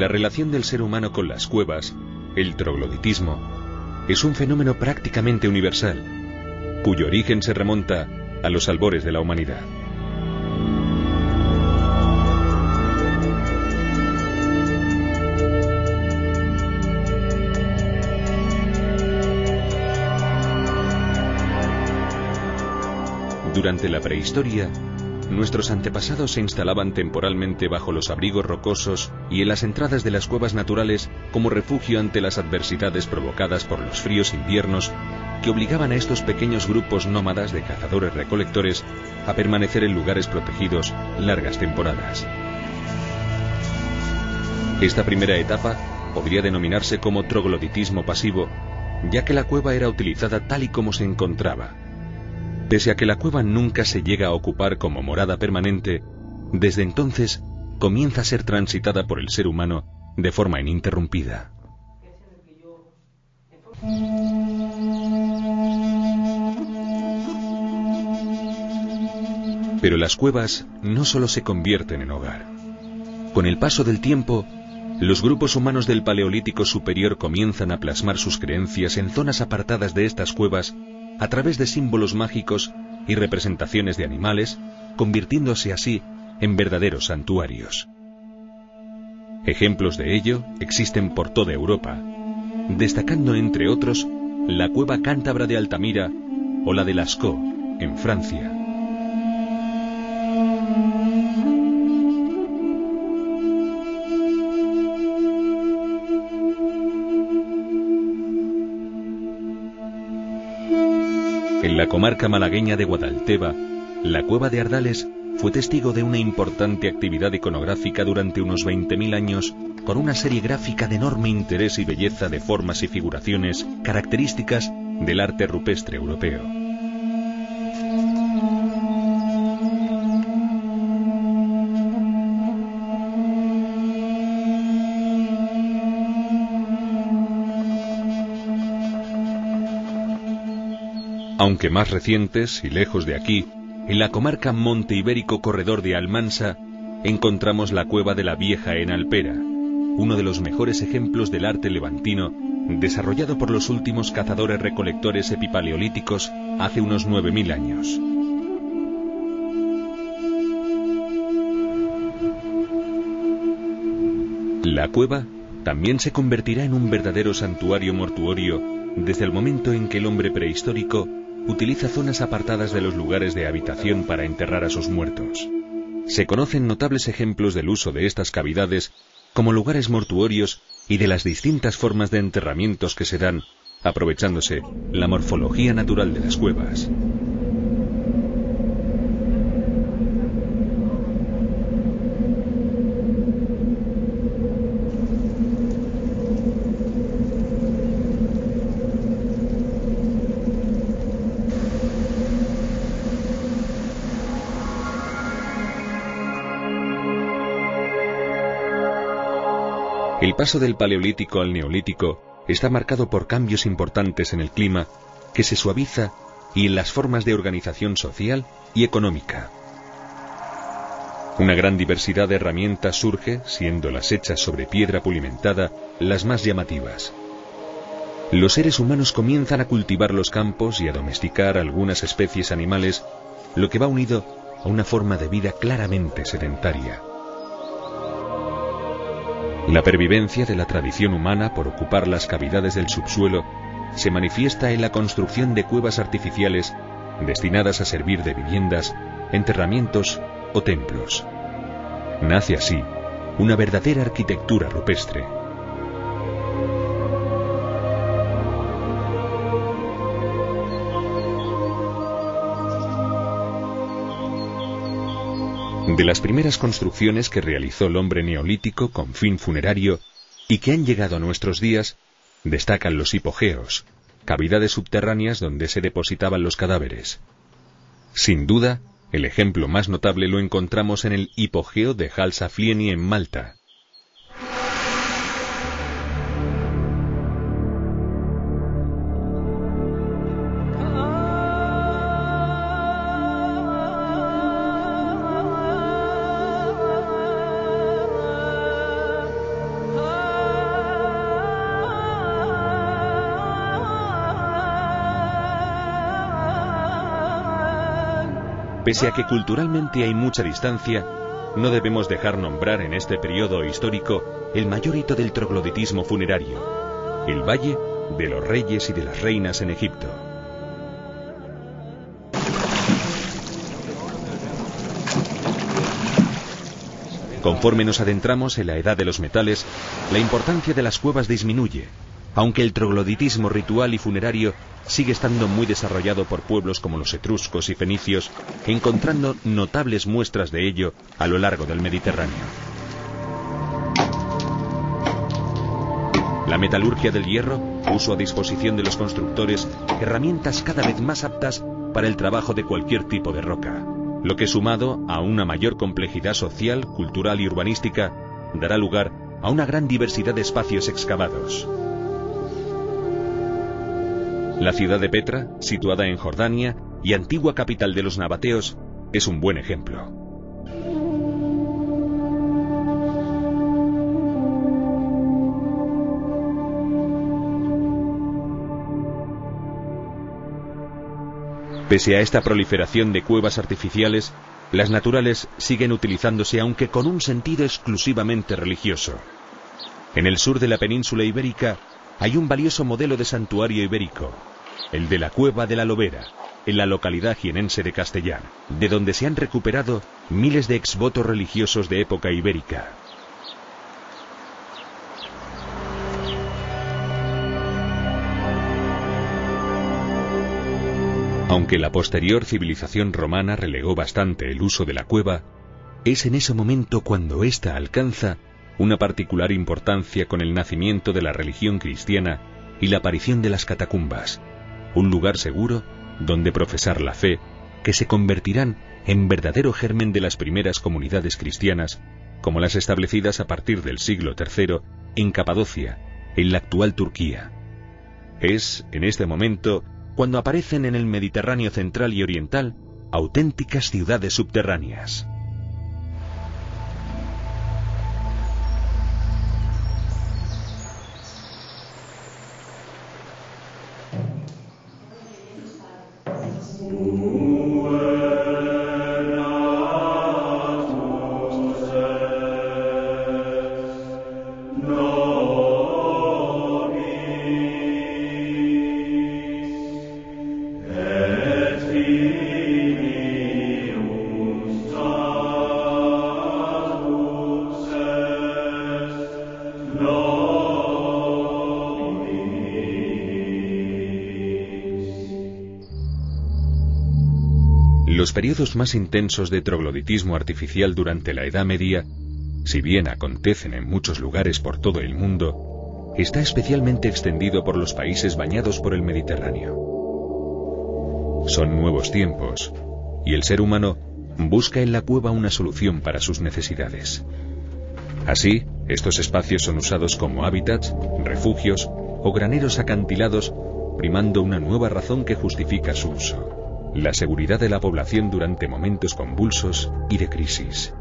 La relación del ser humano con las cuevas, el trogloditismo, es un fenómeno prácticamente universal, cuyo origen se remonta a los albores de la humanidad. Durante la prehistoria, nuestros antepasados se instalaban temporalmente bajo los abrigos rocosos y en las entradas de las cuevas naturales como refugio ante las adversidades provocadas por los fríos inviernos que obligaban a estos pequeños grupos nómadas de cazadores-recolectores a permanecer en lugares protegidos largas temporadas. Esta primera etapa podría denominarse como trogloditismo pasivo, ya que la cueva era utilizada tal y como se encontraba. Pese a que la cueva nunca se llega a ocupar como morada permanente, desde entonces comienza a ser transitada por el ser humano de forma ininterrumpida. Pero las cuevas no solo se convierten en hogar. Con el paso del tiempo, los grupos humanos del Paleolítico Superior comienzan a plasmar sus creencias en zonas apartadas de estas cuevas a través de símbolos mágicos y representaciones de animales, convirtiéndose así en verdaderos santuarios. Ejemplos de ello existen por toda Europa, destacando entre otros la cueva cántabra de Altamira o la de Lascaux, en Francia. En la comarca malagueña de Guadalteba, la cueva de Ardales fue testigo de una importante actividad iconográfica durante unos 20.000 años, con una serie gráfica de enorme interés y belleza de formas y figuraciones características del arte rupestre europeo. Aunque más recientes y lejos de aquí, en la comarca Monte Ibérico Corredor de Almansa, encontramos la cueva de la Vieja en Alpera, uno de los mejores ejemplos del arte levantino desarrollado por los últimos cazadores-recolectores epipaleolíticos hace unos 9.000 años. La cueva también se convertirá en un verdadero santuario mortuorio desde el momento en que el hombre prehistórico utiliza zonas apartadas de los lugares de habitación para enterrar a sus muertos. Se conocen notables ejemplos del uso de estas cavidades como lugares mortuorios y de las distintas formas de enterramientos que se dan, aprovechándose la morfología natural de las cuevas. El paso del Paleolítico al Neolítico está marcado por cambios importantes en el clima, que se suaviza, y en las formas de organización social y económica. Una gran diversidad de herramientas surge, siendo las hechas sobre piedra pulimentada las más llamativas. Los seres humanos comienzan a cultivar los campos y a domesticar algunas especies animales, lo que va unido a una forma de vida claramente sedentaria. La pervivencia de la tradición humana por ocupar las cavidades del subsuelo se manifiesta en la construcción de cuevas artificiales destinadas a servir de viviendas, enterramientos o templos. Nace así una verdadera arquitectura rupestre. De las primeras construcciones que realizó el hombre neolítico con fin funerario y que han llegado a nuestros días, destacan los hipogeos, cavidades subterráneas donde se depositaban los cadáveres. Sin duda, el ejemplo más notable lo encontramos en el hipogeo de Halsaflieni en Malta. Pese a que culturalmente hay mucha distancia, no debemos dejar nombrar en este periodo histórico el mayor hito del trogloditismo funerario, el Valle de los Reyes y de las Reinas en Egipto. Conforme nos adentramos en la edad de los metales, la importancia de las cuevas disminuye, aunque el trogloditismo ritual y funerario sigue estando muy desarrollado por pueblos como los etruscos y fenicios, encontrando notables muestras de ello a lo largo del Mediterráneo. La metalurgia del hierro puso a disposición de los constructores herramientas cada vez más aptas para el trabajo de cualquier tipo de roca, lo que, sumado a una mayor complejidad social, cultural y urbanística, dará lugar a una gran diversidad de espacios excavados. La ciudad de Petra, situada en Jordania y antigua capital de los nabateos, es un buen ejemplo. Pese a esta proliferación de cuevas artificiales, las naturales siguen utilizándose, aunque con un sentido exclusivamente religioso. En el sur de la península ibérica hay un valioso modelo de santuario ibérico, el de la Cueva de la Lobera, en la localidad jienense de Castellar, de donde se han recuperado miles de exvotos religiosos de época ibérica. Aunque la posterior civilización romana relegó bastante el uso de la cueva, es en ese momento cuando ésta alcanza una particular importancia con el nacimiento de la religión cristiana y la aparición de las catacumbas, un lugar seguro donde profesar la fe, que se convertirán en verdadero germen de las primeras comunidades cristianas, como las establecidas a partir del siglo III en Capadocia, en la actual Turquía. Es, en este momento, cuando aparecen en el Mediterráneo central y oriental auténticas ciudades subterráneas. Los periodos más intensos de trogloditismo artificial durante la Edad Media, si bien acontecen en muchos lugares por todo el mundo, está especialmente extendido por los países bañados por el Mediterráneo. Son nuevos tiempos, y el ser humano busca en la cueva una solución para sus necesidades. Así, estos espacios son usados como hábitats, refugios o graneros acantilados, primando una nueva razón que justifica su uso: la seguridad de la población durante momentos convulsos y de crisis.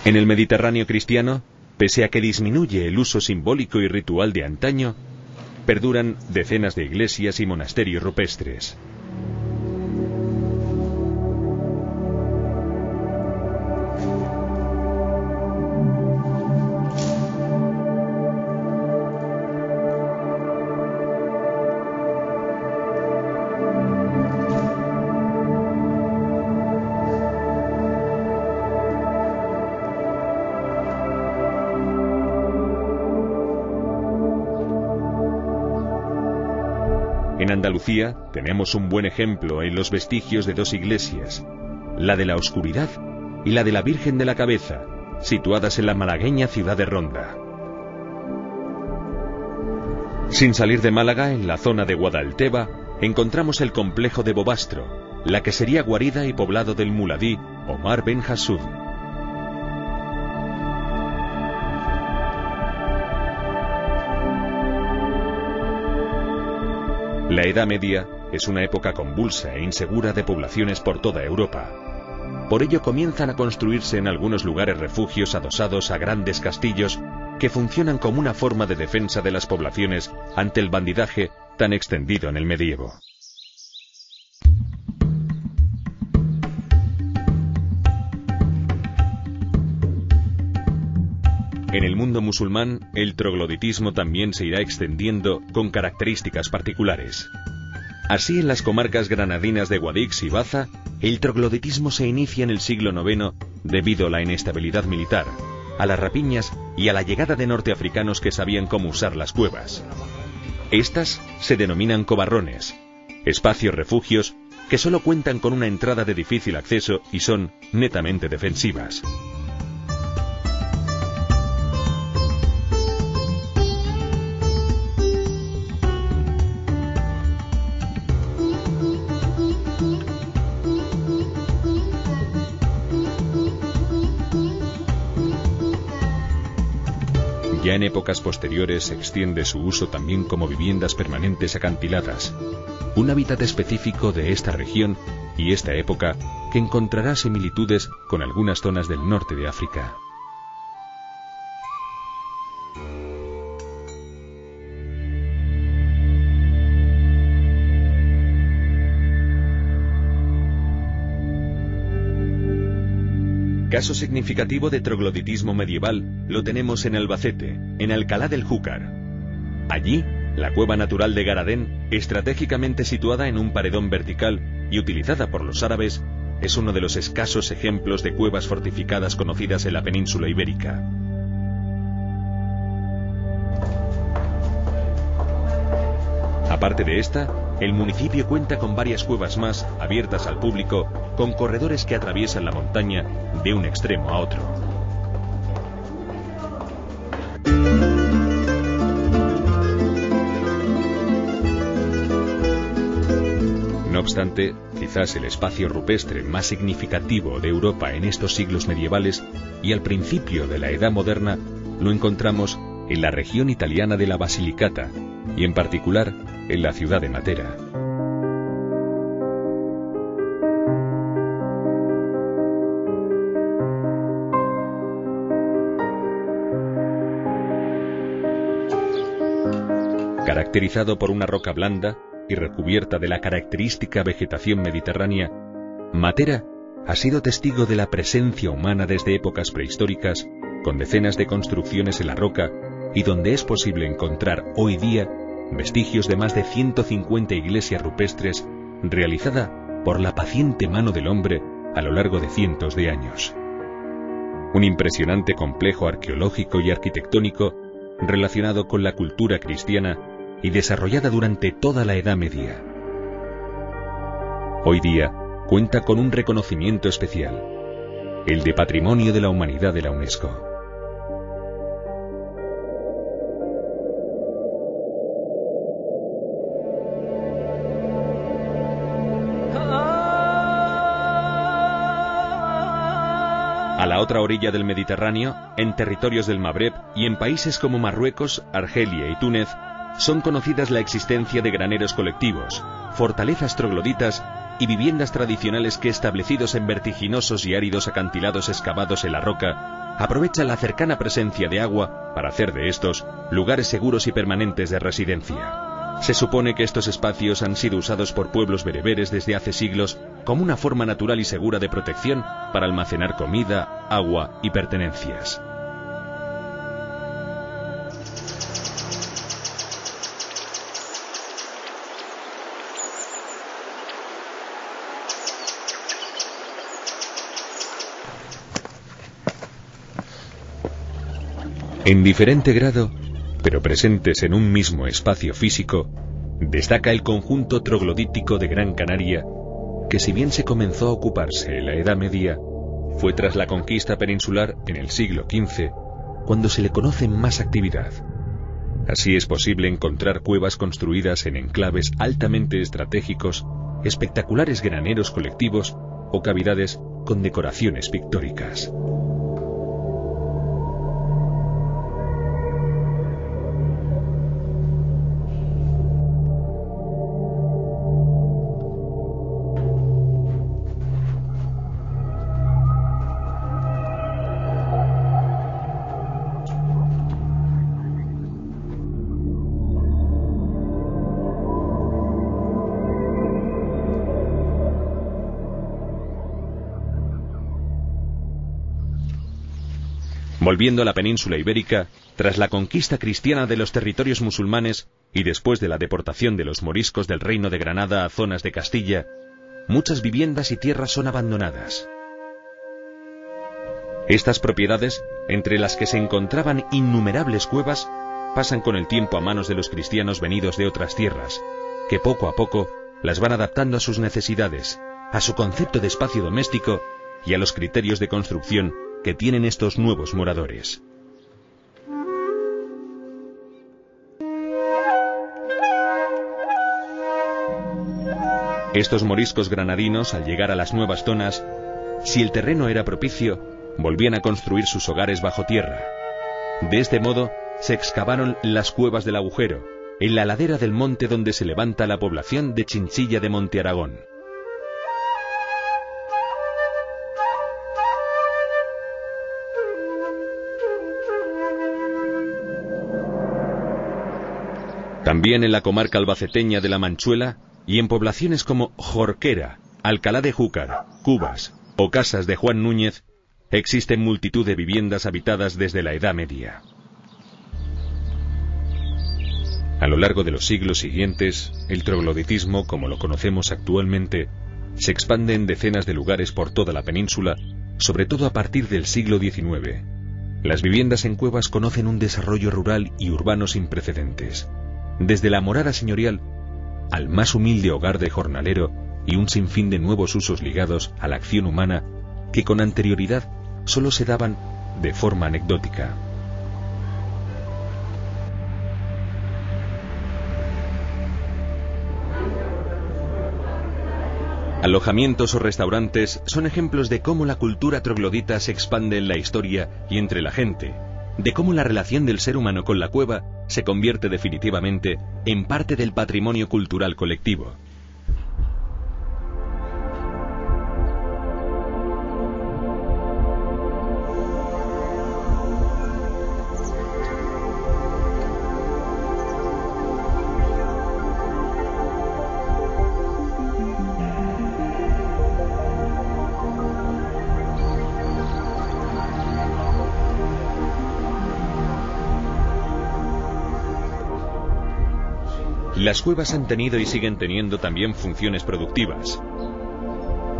En el Mediterráneo cristiano, pese a que disminuye el uso simbólico y ritual de antaño, perduran decenas de iglesias y monasterios rupestres. En Andalucía tenemos un buen ejemplo en los vestigios de dos iglesias, la de la Oscuridad y la de la Virgen de la Cabeza, situadas en la malagueña ciudad de Ronda. Sin salir de Málaga, en la zona de Guadalteba, encontramos el complejo de Bobastro, la que sería guarida y poblado del muladí Omar Ben Hassud. La Edad Media es una época convulsa e insegura de poblaciones por toda Europa. Por ello comienzan a construirse en algunos lugares refugios adosados a grandes castillos que funcionan como una forma de defensa de las poblaciones ante el bandidaje tan extendido en el medievo. En el mundo musulmán, el trogloditismo también se irá extendiendo con características particulares. Así, en las comarcas granadinas de Guadix y Baza, el trogloditismo se inicia en el siglo IX debido a la inestabilidad militar, a las rapiñas y a la llegada de norteafricanos que sabían cómo usar las cuevas. Estas se denominan cobarrones, espacios refugios que solo cuentan con una entrada de difícil acceso y son netamente defensivas. Ya en épocas posteriores se extiende su uso también como viviendas permanentes acantiladas, un hábitat específico de esta región y esta época que encontrará similitudes con algunas zonas del norte de África. Caso significativo de trogloditismo medieval lo tenemos en Albacete, en Alcalá del Júcar. Allí, la cueva natural de Garadén, estratégicamente situada en un paredón vertical y utilizada por los árabes, es uno de los escasos ejemplos de cuevas fortificadas conocidas en la península ibérica. Aparte de esta, el municipio cuenta con varias cuevas más abiertas al público, con corredores que atraviesan la montaña de un extremo a otro. No obstante, quizás el espacio rupestre más significativo de Europa en estos siglos medievales y al principio de la Edad Moderna lo encontramos en la región italiana de la Basilicata y en particular en la ciudad de Matera. Caracterizado por una roca blanda y recubierta de la característica vegetación mediterránea, Matera ha sido testigo de la presencia humana desde épocas prehistóricas, con decenas de construcciones en la roca y donde es posible encontrar hoy día vestigios de más de 150 iglesias rupestres realizada por la paciente mano del hombre a lo largo de cientos de años. Un impresionante complejo arqueológico y arquitectónico relacionado con la cultura cristiana y desarrollada durante toda la Edad Media. Hoy día cuenta con un reconocimiento especial, el de Patrimonio de la Humanidad de la UNESCO. A la otra orilla del Mediterráneo, en territorios del Magreb y en países como Marruecos, Argelia y Túnez, son conocidas la existencia de graneros colectivos, fortalezas trogloditas y viviendas tradicionales que, establecidos en vertiginosos y áridos acantilados excavados en la roca, aprovechan la cercana presencia de agua para hacer de estos lugares seguros y permanentes de residencia. Se supone que estos espacios han sido usados por pueblos bereberes desde hace siglos como una forma natural y segura de protección para almacenar comida, agua y pertenencias. En diferente grado, pero presentes en un mismo espacio físico, destaca el conjunto troglodítico de Gran Canaria, que si bien se comenzó a ocuparse en la Edad Media, fue tras la conquista peninsular en el siglo XV, cuando se le conoce más actividad. Así es posible encontrar cuevas construidas en enclaves altamente estratégicos, espectaculares graneros colectivos o cavidades con decoraciones pictóricas. Volviendo a la península ibérica, tras la conquista cristiana de los territorios musulmanes y después de la deportación de los moriscos del Reino de Granada a zonas de Castilla, muchas viviendas y tierras son abandonadas. Estas propiedades, entre las que se encontraban innumerables cuevas, pasan con el tiempo a manos de los cristianos venidos de otras tierras, que poco a poco las van adaptando a sus necesidades, a su concepto de espacio doméstico y a los criterios de construcción que tienen estos nuevos moradores. Estos moriscos granadinos, al llegar a las nuevas zonas, si el terreno era propicio, volvían a construir sus hogares bajo tierra. De este modo, se excavaron las cuevas del Agujero, en la ladera del monte donde se levanta la población de Chinchilla de Monte Aragón. También en la comarca albaceteña de la Manchuela y en poblaciones como Jorquera, Alcalá de Júcar, Cubas o Casas de Juan Núñez, existen multitud de viviendas habitadas desde la Edad Media. A lo largo de los siglos siguientes, el trogloditismo, como lo conocemos actualmente, se expande en decenas de lugares por toda la península, sobre todo a partir del siglo XIX. Las viviendas en cuevas conocen un desarrollo rural y urbano sin precedentes, desde la morada señorial al más humilde hogar de jornalero y un sinfín de nuevos usos ligados a la acción humana que con anterioridad solo se daban de forma anecdótica. Alojamientos o restaurantes son ejemplos de cómo la cultura troglodita se expande en la historia y entre la gente, de cómo la relación del ser humano con la cueva se convierte definitivamente en parte del patrimonio cultural colectivo. Las cuevas han tenido y siguen teniendo también funciones productivas.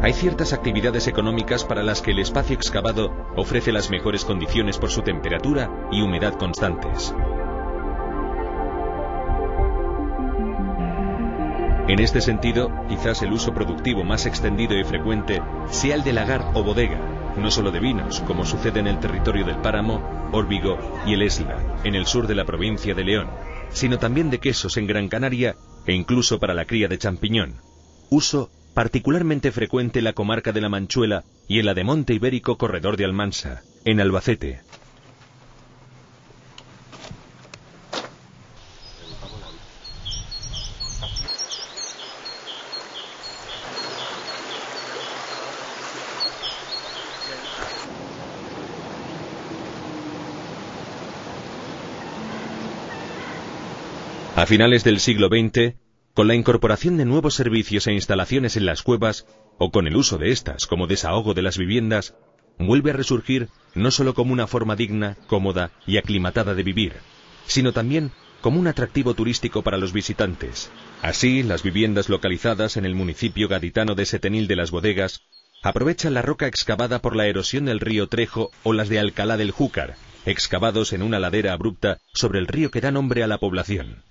Hay ciertas actividades económicas para las que el espacio excavado ofrece las mejores condiciones por su temperatura y humedad constantes. En este sentido, quizás el uso productivo más extendido y frecuente sea el de lagar o bodega, no solo de vinos, como sucede en el territorio del Páramo, Órbigo y el Esla, en el sur de la provincia de León, sino también de quesos en Gran Canaria e incluso para la cría de champiñón, uso particularmente frecuente en la comarca de la Manchuela y en la de Monte Ibérico Corredor de Almansa, en Albacete. A finales del siglo XX, con la incorporación de nuevos servicios e instalaciones en las cuevas, o con el uso de estas como desahogo de las viviendas, vuelve a resurgir no solo como una forma digna, cómoda y aclimatada de vivir, sino también como un atractivo turístico para los visitantes. Así, las viviendas localizadas en el municipio gaditano de Setenil de las Bodegas aprovechan la roca excavada por la erosión del río Trejo o las de Alcalá del Júcar, excavados en una ladera abrupta sobre el río que da nombre a la población.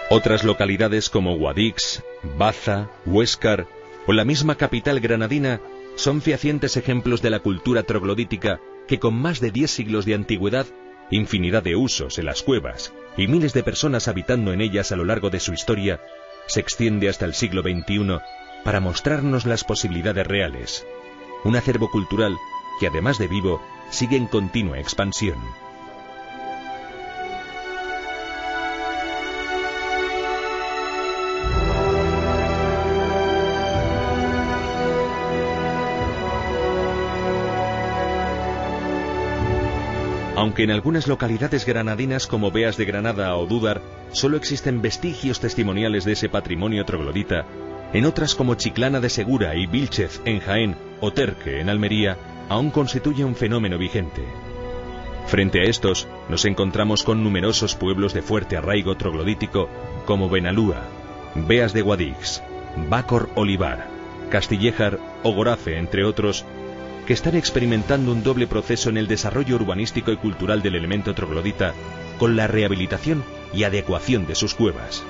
Otras localidades como Guadix, Baza, Huéscar o la misma capital granadina son fehacientes ejemplos de la cultura troglodítica que con más de 10 siglos de antigüedad, infinidad de usos en las cuevas y miles de personas habitando en ellas a lo largo de su historia, se extiende hasta el siglo XXI para mostrarnos las posibilidades reales. Un acervo cultural que además de vivo, sigue en continua expansión. Aunque en algunas localidades granadinas como Beas de Granada o Dúdar solo existen vestigios testimoniales de ese patrimonio troglodita, en otras como Chiclana de Segura y Vílchez en Jaén o Terque en Almería aún constituye un fenómeno vigente. Frente a estos nos encontramos con numerosos pueblos de fuerte arraigo troglodítico como Benalúa, Beas de Guadix, Bácor Olivar, Castillejar o Gorafe, entre otros, que están experimentando un doble proceso en el desarrollo urbanístico y cultural del elemento troglodita con la rehabilitación y adecuación de sus cuevas.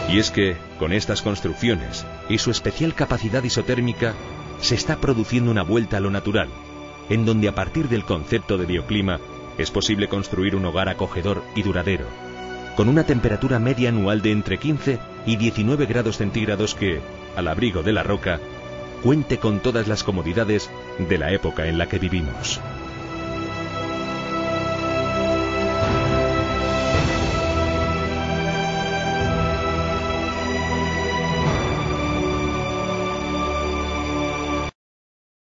Y es que, con estas construcciones y su especial capacidad isotérmica, se está produciendo una vuelta a lo natural, en donde a partir del concepto de bioclima es posible construir un hogar acogedor y duradero, con una temperatura media anual de entre 15 y 19 grados centígrados que, al abrigo de la roca, cuente con todas las comodidades de la época en la que vivimos.